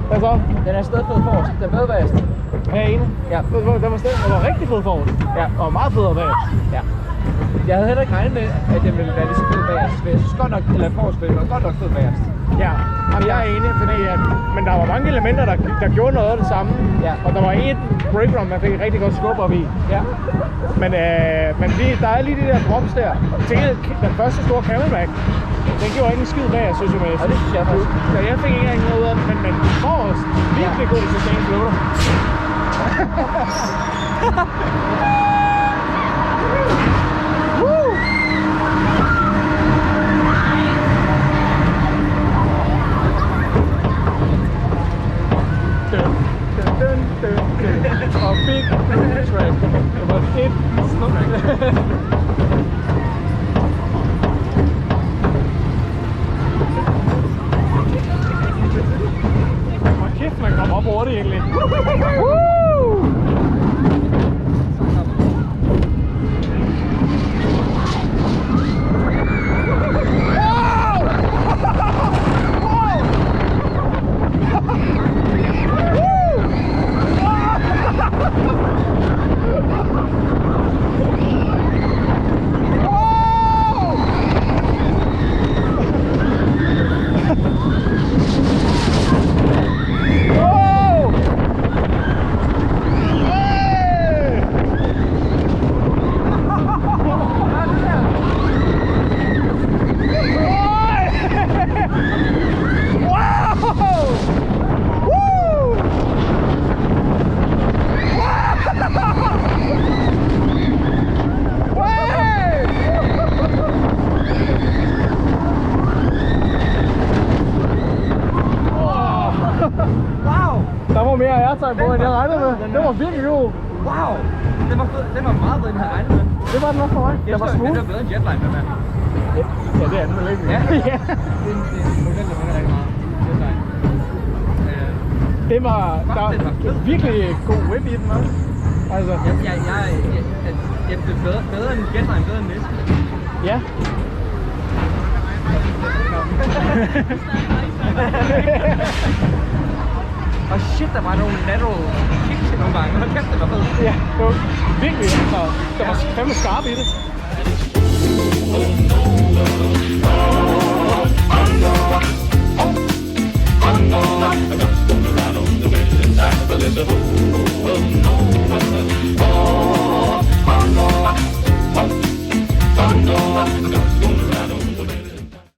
Hvad så? Den er stadig fed forrest. Den er bedre bagerst. Jeg er enig. Ja. Den var rigtig fed forrest. Ja. Og meget federe bagerst. Ja. Jeg havde heller ikke regnet med, at den ville være lige så fed bagerst. Men jeg synes godt nok, eller forrest, var godt nok fed bagerst. Ja, jamen, jeg er enig, fordi men der var mange elementer, der gjorde noget af det samme. Ja. Og der var et breakdown, man fik et rigtig godt skub op i. Ja. Men der er lige de der drops der. Den første store camelback, den gjorde ikke en skid bag, synes jeg. Og det synes jeg faktisk. Så jeg fik ikke engang noget ud af det, men forrest virkelig god sustain floater. Og big track. Det var et Hvor kæft, man kommer op hurtigt egentlig. På, end jeg regnede med. Det var virkelig god. Wow! Den var fed. Den var meget bedre, end jeg havde regnet med. Det var den også for mig. Den var smooth. Den var bedre end Jetline, den der. Ja, det er den vel ikke. Ja. Det er en model, der minder rigtig meget. Jetline. Det var... Der var virkelig god whip i den også. Altså. Jeg blev bedre end Jetline, bedre end næsten. Ja. Og shit, der var nogle lateral kicks i nogle gange. Hold kæft, det var fedt. Ja, det var virkelig. Der var fandme skarp i det.